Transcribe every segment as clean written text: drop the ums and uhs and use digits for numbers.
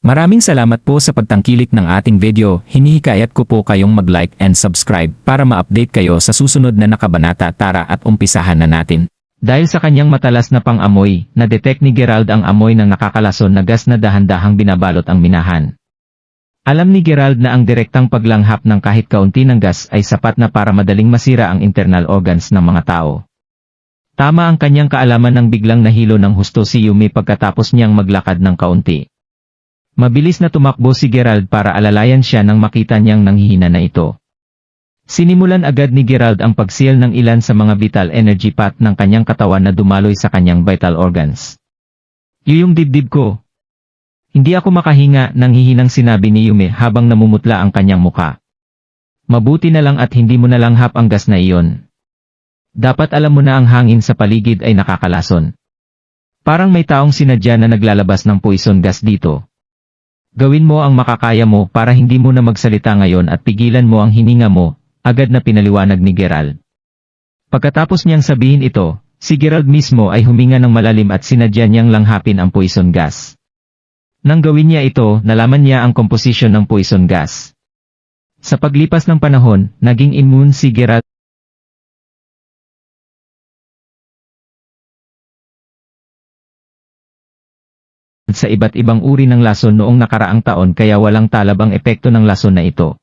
Maraming salamat po sa pagtangkilik ng ating video. Hinihikayat ko po kayong mag-like and subscribe para ma-update kayo sa susunod na nakabanata. Tara at umpisahan na natin. Dahil sa kanyang matalas na pang-amoy, na-detect ni Gerald ang amoy ng nakakalason na gas na dahan-dahang binabalot ang minahan. Alam ni Gerald na ang direktang paglanghap ng kahit kaunti ng gas ay sapat na para madaling masira ang internal organs ng mga tao. Tama ang kanyang kaalaman nang biglang nahilo ng husto si Yumi pagkatapos niyang maglakad ng kaunti. Mabilis na tumakbo si Gerald para alalayan siya nang makita niyang nanghihina na ito. Sinimulan agad ni Gerald ang pagsil ng ilan sa mga vital energy path ng kanyang katawan na dumaloy sa kanyang vital organs. Yung dibdib ko. Hindi ako makahinga, nanghihinang sinabi ni Yumi habang namumutla ang kanyang muka. Mabuti na lang at hindi mo nalanghap ang gas na iyon. Dapat alam mo na ang hangin sa paligid ay nakakalason. Parang may taong sinadya na naglalabas ng poison gas dito. Gawin mo ang makakaya mo para hindi mo na magsalita ngayon at pigilan mo ang hininga mo, agad na pinaliwanag ni Gerald. Pagkatapos niyang sabihin ito, si Gerald mismo ay huminga ng malalim at sinadya niyang langhapin ang poison gas. Nang gawin niya ito, nalaman niya ang komposisyon ng poison gas. Sa paglipas ng panahon, naging immune si Gerald sa iba't ibang uri ng lason noong nakaraang taon kaya walang talab ang epekto ng lason na ito.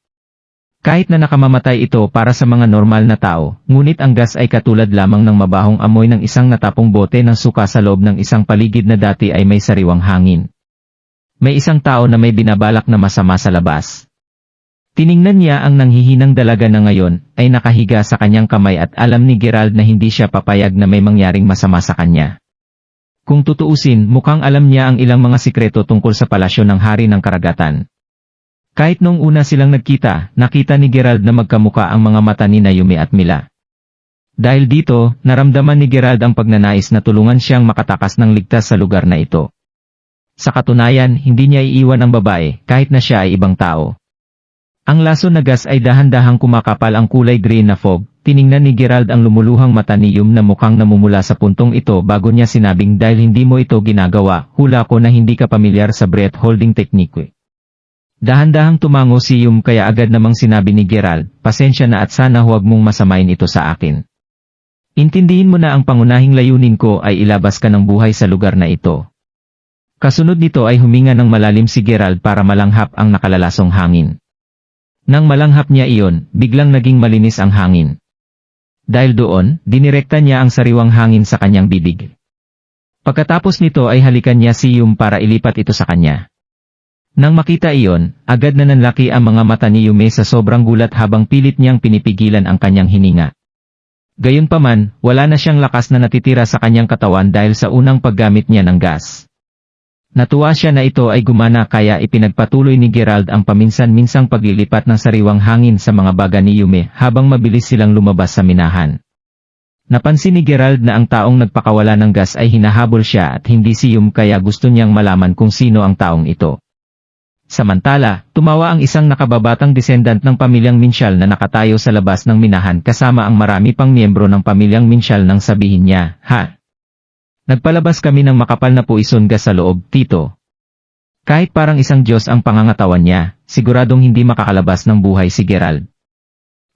Kahit na nakamamatay ito para sa mga normal na tao, ngunit ang gas ay katulad lamang ng mabahong amoy ng isang natapong bote ng suka sa loob ng isang paligid na dati ay may sariwang hangin. May isang tao na may binabalak na masama sa labas. Tiningnan niya ang nanghihinang dalaga na ngayon ay nakahiga sa kanyang kamay at alam ni Gerald na hindi siya papayag na may mangyaring masama sa kanya. Kung tutuusin, mukhang alam niya ang ilang mga sikreto tungkol sa palasyo ng hari ng karagatan. Kahit noong una silang nagkita, nakita ni Gerald na magkamuka ang mga mata ni Yumi at Mila. Dahil dito, naramdaman ni Gerald ang pagnanais na tulungan siyang makatakas ng ligtas sa lugar na ito. Sa katunayan, hindi niya iiwan ang babae, kahit na siya ay ibang tao. Ang laso na gas ay dahan-dahang kumakapal ang kulay green na fog. Tiningnan ni Gerald ang lumuluhang mata ni Yumi na mukhang namumula sa puntong ito bago niya sinabing dahil hindi mo ito ginagawa, hula ko na hindi ka pamilyar sa breath holding technique. Dahan-dahang tumango si Yumi kaya agad namang sinabi ni Gerald, pasensya na at sana huwag mong masamain ito sa akin. Intindihin mo na ang pangunahing layunin ko ay ilabas ka ng buhay sa lugar na ito. Kasunod nito ay huminga ng malalim si Gerald para malanghap ang nakalalasong hangin. Nang malanghap niya iyon, biglang naging malinis ang hangin. Dahil doon, dinirekta niya ang sariwang hangin sa kanyang bibig. Pagkatapos nito ay halikan niya si Yumi para ilipat ito sa kanya. Nang makita iyon, agad na nanlaki ang mga mata ni Yumi sa sobrang gulat habang pilit niyang pinipigilan ang kanyang hininga. Gayunpaman, wala na siyang lakas na natitira sa kanyang katawan dahil sa unang paggamit niya ng gas. Natuwa siya na ito ay gumana kaya ipinagpatuloy ni Gerald ang paminsan-minsang paglilipat ng sariwang hangin sa mga baga ni Yumi habang mabilis silang lumabas sa minahan. Napansin ni Gerald na ang taong nagpakawala ng gas ay hinahabol siya at hindi si Yumi kaya gusto niyang malaman kung sino ang taong ito. Samantala, tumawa ang isang nakababatang descendant ng pamilyang Minshall na nakatayo sa labas ng minahan kasama ang marami pang miyembro ng pamilyang Minshall nang sabihin niya, "Ha? Nagpalabas kami ng makapal na poison gas sa loob, tito." Kahit parang isang Diyos ang pangangatawan niya, siguradong hindi makakalabas ng buhay si Gerald.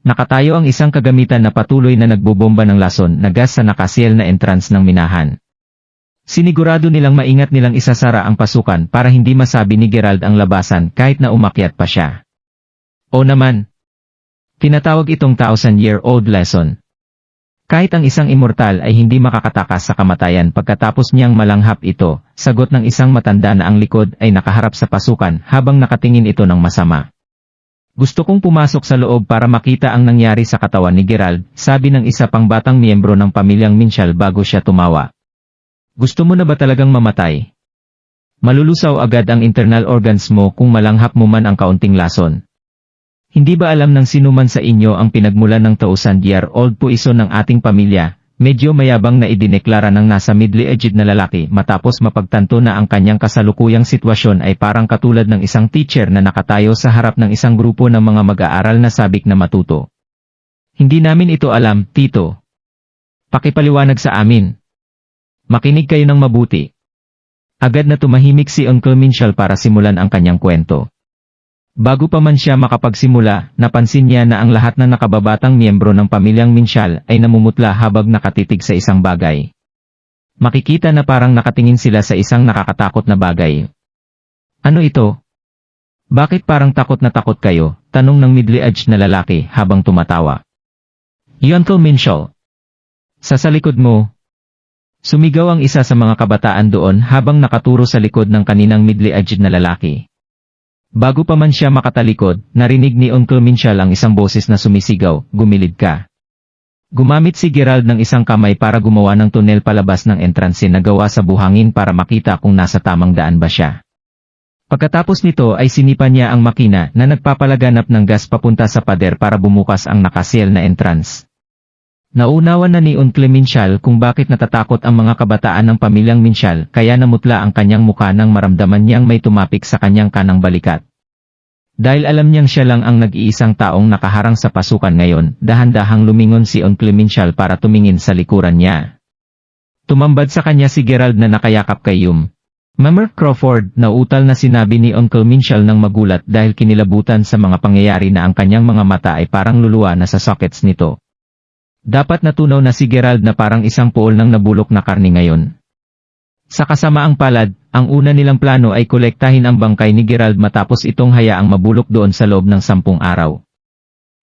Nakatayo ang isang kagamitan na patuloy na nagbobomba ng lason na gas sa nakasiel na entrance ng minahan. Sinigurado nilang maingat nilang isasara ang pasukan para hindi masabi ni Gerald ang labasan kahit na umakyat pa siya. O naman, tinatawag itong 1,000-year-old lesson. Kahit ang isang immortal ay hindi makakatakas sa kamatayan pagkatapos niyang malanghap ito, sagot ng isang matanda na ang likod ay nakaharap sa pasukan habang nakatingin ito ng masama. Gusto kong pumasok sa loob para makita ang nangyari sa katawan ni Gerald, sabi ng isa pang batang miyembro ng pamilyang Minshall bago siya tumawa. Gusto mo na ba talagang mamatay? Malulusaw agad ang internal organs mo kung malanghap mo man ang kaunting lason. Hindi ba alam ng sinuman sa inyo ang pinagmulan ng 1,000-year-old poison ng ating pamilya? Medyo mayabang na idineklara ng nasa middle-aged na lalaki matapos mapagtanto na ang kanyang kasalukuyang sitwasyon ay parang katulad ng isang teacher na nakatayo sa harap ng isang grupo ng mga mag-aaral na sabik na matuto. Hindi namin ito alam, tito. Pakipaliwanag sa amin. Makinig kayo ng mabuti. Agad na tumahimik si Uncle Minshall para simulan ang kanyang kwento. Bago pa man siya makapagsimula, napansin niya na ang lahat ng nakababatang miyembro ng pamilyang Minshall ay namumutla habang nakatitig sa isang bagay. Makikita na parang nakatingin sila sa isang nakakatakot na bagay. Ano ito? Bakit parang takot na takot kayo? Tanong ng middle-aged na lalaki habang tumatawa. Uncle Minshall. Sa likod mo. Sumigaw ang isa sa mga kabataan doon habang nakaturo sa likod ng kaninang middle-aged na lalaki. Bago pa man siya makatalikod, narinig ni Uncle Minshall ang isang boses na sumisigaw, "Gumilid ka." Gumamit si Gerald ng isang kamay para gumawa ng tunel palabas ng entrance na gawa sa buhangin para makita kung nasa tamang daan ba siya. Pagkatapos nito ay sinipa niya ang makina na nagpapalaganap ng gas papunta sa pader para bumukas ang nakaseal na entrance. Naunawan na ni Uncle Minshall kung bakit natatakot ang mga kabataan ng pamilyang Minshall kaya namutla ang kanyang mukha nang maramdaman niyang may tumapik sa kanyang kanang balikat. Dahil alam niyang siya lang ang nag-iisang taong nakaharang sa pasukan ngayon, dahan-dahang lumingon si Uncle Minshall para tumingin sa likuran niya. Tumambad sa kanya si Gerald na nakayakap kay Yum. "Mr. Crawford," nautal na sinabi ni Uncle Minshall ng magulat dahil kinilabutan sa mga pangyayari na ang kanyang mga mata ay parang luluwa na sa sockets nito. Dapat natunaw na si Gerald na parang isang puol ng nabulok na karni ngayon. Sa kasamaang palad, ang una nilang plano ay kolektahin ang bangkay ni Gerald matapos itong hayaang mabulok doon sa loob ng 10 araw.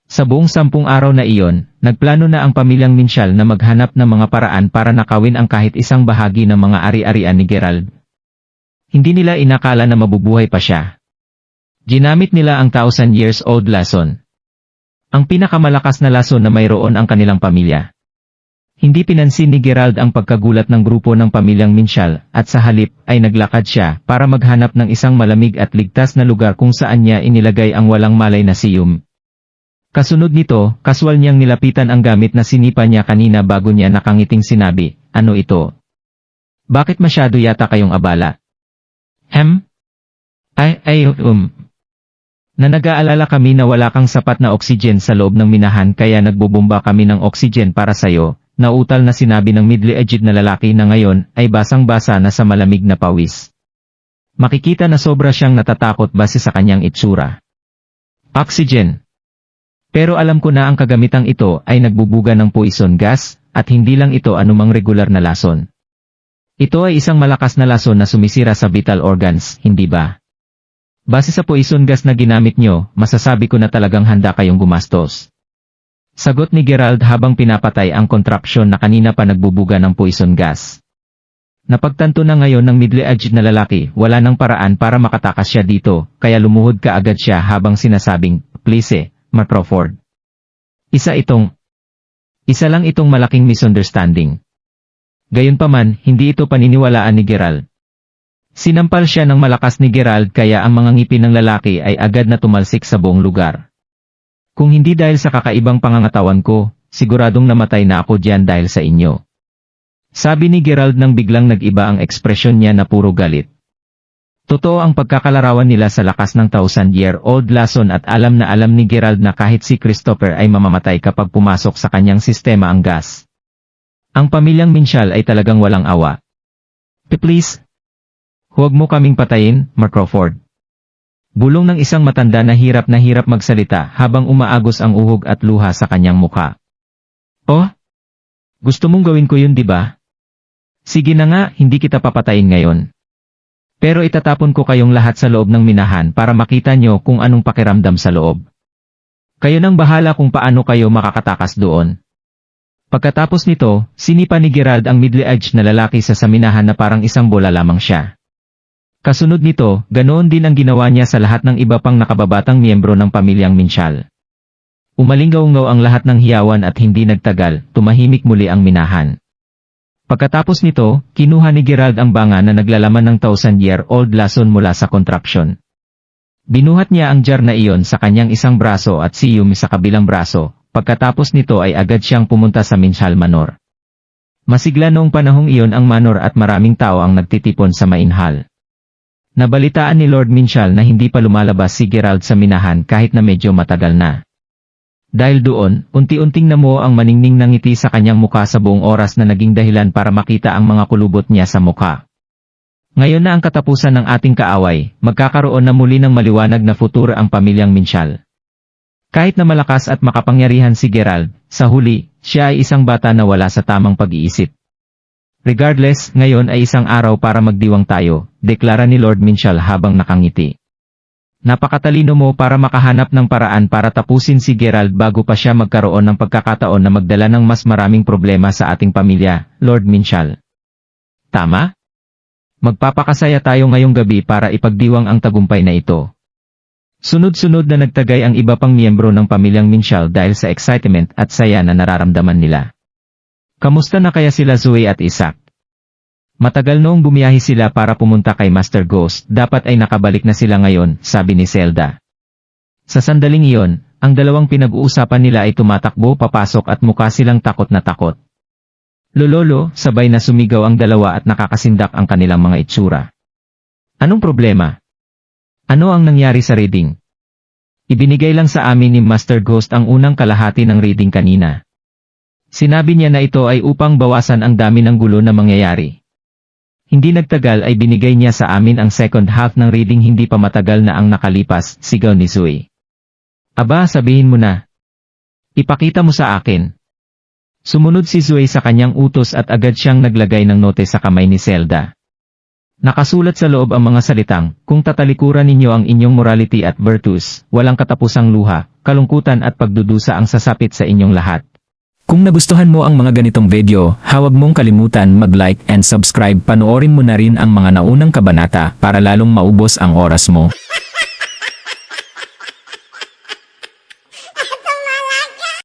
Sa buong 10 araw na iyon, nagplano na ang pamilyang Minshall na maghanap ng mga paraan para nakawin ang kahit isang bahagi ng mga ari-arian ni Gerald. Hindi nila inakala na mabubuhay pa siya. Ginamit nila ang 1,000 years old lason. Ang pinakamalakas na lason na mayroon ang kanilang pamilya. Hindi pinansin ni Gerald ang pagkagulat ng grupo ng pamilyang Minshall at sa halip ay naglakad siya para maghanap ng isang malamig at ligtas na lugar kung saan niya inilagay ang walang malay na si Yum. Kasunod nito, kaswal niyang nilapitan ang gamit na sinipa niya kanina bago niya nakangiting sinabi, "Ano ito? Bakit masyado yata kayong abala?" Na nag-aalala kami na wala kang sapat na oxygen sa loob ng minahan kaya nagbubomba kami ng oxygen para sayo, nautal na sinabi ng middle-aged na lalaki na ngayon ay basang-basa na sa malamig na pawis. Makikita na sobra siyang natatakot base sa kanyang itsura. Oxygen. Pero alam ko na ang kagamitang ito ay nagbubuga ng poison gas, at hindi lang ito anumang regular na lason. Ito ay isang malakas na lason na sumisira sa vital organs, hindi ba? Base sa poison gas na ginamit nyo, masasabi ko na talagang handa kayong gumastos. Sagot ni Gerald habang pinapatay ang contraption na kanina pa nagbubuga ng poison gas. Napagtanto na ngayon ng middle-aged na lalaki, wala nang paraan para makatakas siya dito, kaya lumuhod kaagad siya habang sinasabing, "Please, Mr. Crawford." Isa lang itong malaking misunderstanding. Gayunpaman, hindi ito paniniwalaan ni Gerald. Sinampal siya ng malakas ni Gerald kaya ang mga ngipin ng lalaki ay agad na tumalsik sa buong lugar. "Kung hindi dahil sa kakaibang pangangatawan ko, siguradong namatay na ako diyan dahil sa inyo." Sabi ni Gerald nang biglang nag-iba ang ekspresyon niya na puro galit. Totoo ang pagkakalarawan nila sa lakas ng 1,000-year-old lason at alam na alam ni Gerald na kahit si Christopher ay mamamatay kapag pumasok sa kanyang sistema ang gas. Ang pamilyang Minshall ay talagang walang awa. "Please, huwag mo kaming patayin, Mr. Crawford." Bulong ng isang matanda na hirap magsalita habang umaagos ang uhog at luha sa kanyang mukha. "Oh? Gusto mong gawin ko yun, di ba? Sige na nga, hindi kita papatayin ngayon. Pero itatapon ko kayong lahat sa loob ng minahan para makita nyo kung anong pakiramdam sa loob. Kayo nang bahala kung paano kayo makakatakas doon." Pagkatapos nito, sinipa ni Gerald ang middle-aged na lalaki sa saminahan na parang isang bola lamang siya. Kasunod nito, ganoon din ang ginawa niya sa lahat ng iba pang nakababatang miyembro ng pamilyang Minshall. Umalinggaw-ngaw ang lahat ng hiyawan at hindi nagtagal, tumahimik muli ang minahan. Pagkatapos nito, kinuha ni Gerald ang banga na naglalaman ng 1,000-year-old lason mula sa contraption. Binuhat niya ang jar na iyon sa kanyang isang braso at si Yumi sa kabilang braso. Pagkatapos nito ay agad siyang pumunta sa Minshall Manor. Masigla noong panahong iyon ang manor at maraming tao ang nagtitipon sa mainhal. Nabalitaan ni Lord Minshall na hindi pa lumalabas si Gerald sa minahan kahit na medyo matagal na. Dahil doon, unti-unting namuo ang maningning na ngiti sa kanyang mukha sa buong oras na naging dahilan para makita ang mga kulubot niya sa mukha. Ngayon na ang katapusan ng ating kaaway, magkakaroon na muli ng maliwanag na futuro ang pamilyang Minchal. Kahit na malakas at makapangyarihan si Gerald, sa huli, siya ay isang bata na wala sa tamang pag-iisip. Regardless, ngayon ay isang araw para magdiwang tayo, deklara ni Lord Minchal habang nakangiti. Napakatalino mo para makahanap ng paraan para tapusin si Gerald bago pa siya magkaroon ng pagkakataon na magdala ng mas maraming problema sa ating pamilya, Lord Minchal. Tama? Magpapakasaya tayo ngayong gabi para ipagdiwang ang tagumpay na ito. Sunod-sunod na nagtagay ang iba pang miyembro ng pamilyang Minchal dahil sa excitement at saya na nararamdaman nila. Kamusta na kaya sila Zoe at Isaac? Matagal noong bumiyahe sila para pumunta kay Master Ghost, dapat ay nakabalik na sila ngayon, sabi ni Zelda. Sa sandaling iyon, ang dalawang pinag-uusapan nila ay tumatakbo papasok at mukha silang takot na takot. Lololo, sabay na sumigaw ang dalawa at nakakasindak ang kanilang mga itsura. Anong problema? Ano ang nangyari sa reading? Ibinigay lang sa amin ni Master Ghost ang unang kalahati ng reading kanina. Sinabi niya na ito ay upang bawasan ang dami ng gulo na mangyayari. Hindi nagtagal ay binigay niya sa amin ang second half ng reading hindi pa matagal na ang nakalipas, sigaw ni Zoe. Aba, sabihin mo na. Ipakita mo sa akin. Sumunod si Zoe sa kanyang utos at agad siyang naglagay ng note sa kamay ni Zelda. Nakasulat sa loob ang mga salitang, kung tatalikuran ninyo ang inyong morality at virtues, walang katapusang luha, kalungkutan at pagdudusa ang sasapit sa inyong lahat. Kung nagustuhan mo ang mga ganitong video, huwag mong kalimutan mag-like and subscribe. Panoorin mo na rin ang mga naunang kabanata para lalong maubos ang oras mo.